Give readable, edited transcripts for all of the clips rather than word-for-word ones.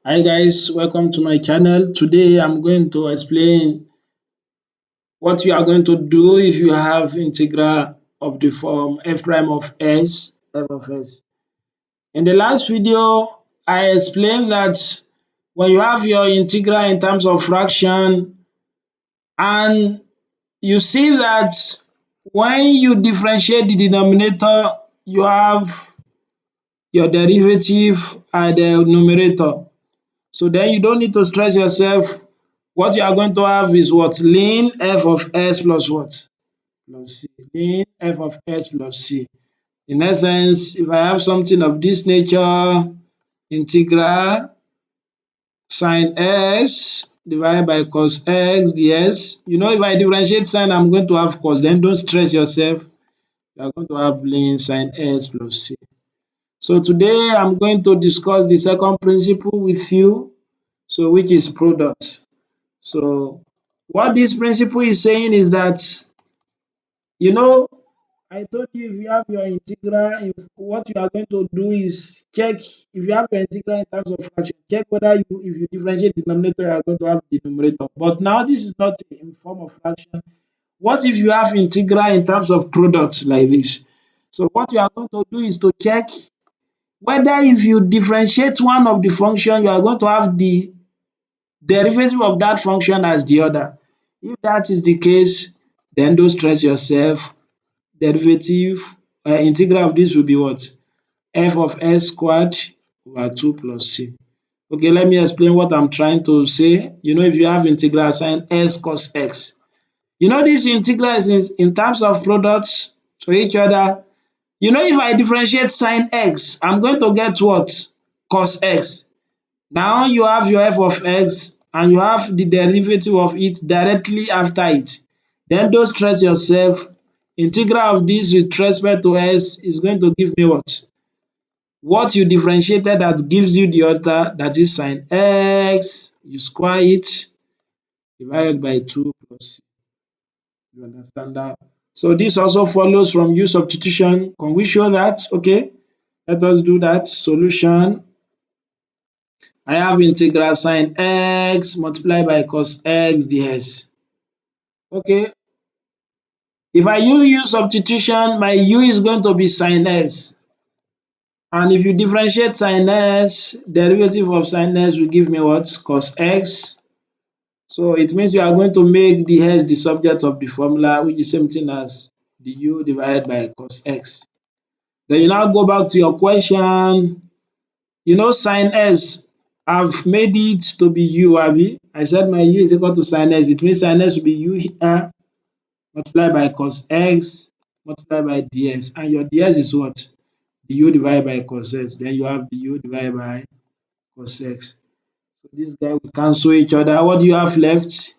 Hi guys, welcome to my channel. Today I'm going to explain what you are going to do if you have integral of the form f prime of s, f of s. In the last video, I explained that when you have your integral in terms of fraction and you see that when you differentiate the denominator, you have your derivative at the numerator. So then you don't need to stress yourself. What you are going to have is what? Ln f of s plus what? Plus c. Ln f of s plus c. In essence, if I have something of this nature, integral sin s divided by cos x ds. You know, if I differentiate sin, I'm going to have cos. Then don't stress yourself. You are going to have ln sin s plus c. So today I'm going to discuss the second principle with you, so which is product. So what this principle is saying is that, you know, I told you if you have your integral, what you are going to do is check if you have your integral in terms of fraction, check whether if you differentiate the denominator, you are going to have the numerator. But now this is not in form of fraction. What if you have integral in terms of product like this? So what you are going to do is to check whether if you differentiate one of the function, you are going to have the derivative of that function as the other. If that is the case, then don't stress yourself. Derivative integral of this will be what? F of s squared over 2 plus c. Okay, let me explain what I'm trying to say. You know, if you have integral sin s cos x, you know this integral is in terms of products to each other. You know, if I differentiate sin x, I'm going to get what? Cos x. Now you have your f of x and you have the derivative of it directly after it. Then don't stress yourself. Integral of this with respect to s is going to give me what? What you differentiated that gives you the other, that is sin x, you square it, divided by 2 plus c. You understand that? So this also follows from u-substitution. Can we show that? Okay, let us do that. Solution. I have integral sin x multiplied by cos x ds. Okay, if I use substitution, my u is going to be sin s. And if you differentiate sin s, derivative of sin s will give me what? Cos x. So it means you are going to make the s the subject of the formula, which is same thing as the u divided by cos x. Then you now go back to your question. You know, sin s, I've made it to be u, abi? I said my u is equal to sin s. It means sin s will be u here multiplied by cos x multiplied by ds. And your ds is what? The u divided by cos x. Then you have the u divided by cos x. So this guy will cancel each other. What do you have left?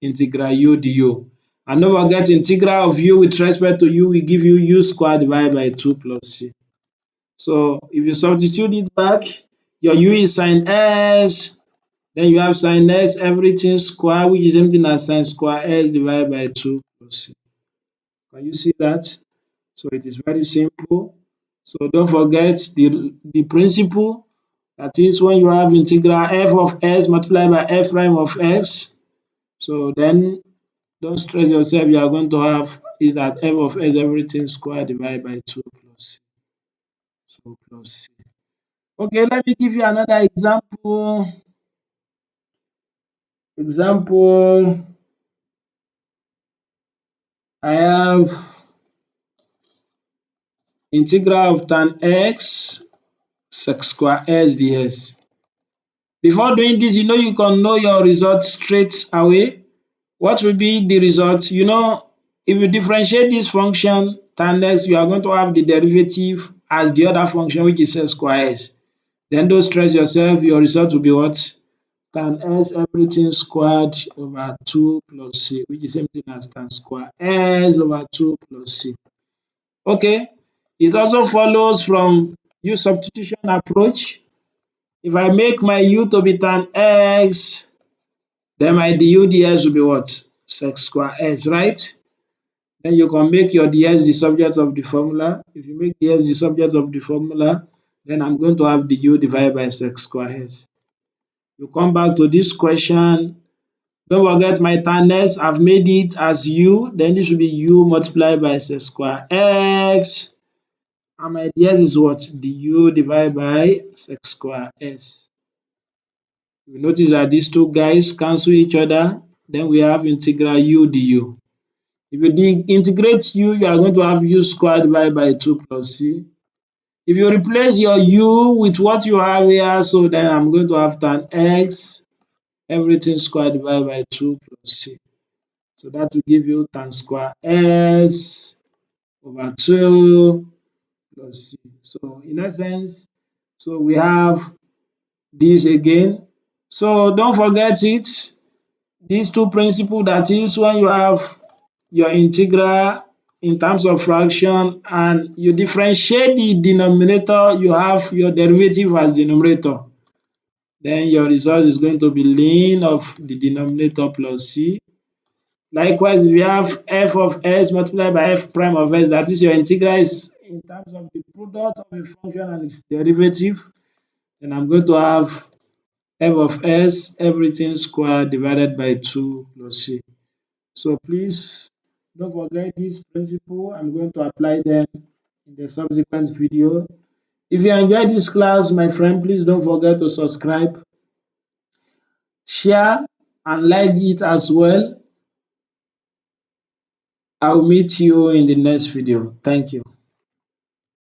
Integral u du. And don't forget, integral of u with respect to u will give you u squared divided by 2 plus c. So if you substitute it back, your u is sin s, then you have sin s everything square, which is same thing as sin square s divided by 2 plus c. Can you see that? So it is very simple. So don't forget the principle, that is when you have integral f of s multiplied by f prime of x. So then don't stress yourself, you are going to have is that f of s everything square divided by 2 plus c. So plus c. Okay, let me give you another example. I have integral of tan x sec square s ds. Before doing this, you know you can know your result straight away. What will be the result? You know, if you differentiate this function tan x, you are going to have the derivative as the other function, which is sec square s. Then don't stress yourself, your result will be what? Tan s everything squared over 2 plus c, which is same thing as tan square s over 2 plus c. Okay, it also follows from u substitution approach. If I make my u to be tan x, then my du ds will be what? Sec square s, right? Then you can make your ds the subject of the formula. If you make ds the subject of the formula, then I'm going to have du divided by sec square s. You come back to this question. Don't forget my times I've made it as u, then this will be u multiplied by x square x, and my ds is what? du divided by x square s. You notice that these two guys cancel each other, then we have integral u du. If you integrate u, you are going to have u squared divided by 2 plus c. If you replace your u with what you have here, so then I'm going to have tan x everything squared divided by 2 plus c. So that will give you tan square s over 2 plus c. So in essence, so we have this again. So don't forget it. These two principles, that is when you have your integral in terms of fraction and you differentiate the denominator, you have your derivative as denominator. Then your result is going to be ln of the denominator plus c. Likewise, if you have f of s multiplied by f prime of s, that is your integral is in terms of the product of a function and its derivative, then I'm going to have f of s everything squared divided by 2 plus c. So please don't forget this principle. I'm going to apply them in the subsequent video. If you enjoyed this class, my friend, please don't forget to subscribe, share and like it as well. I'll meet you in the next video. Thank you.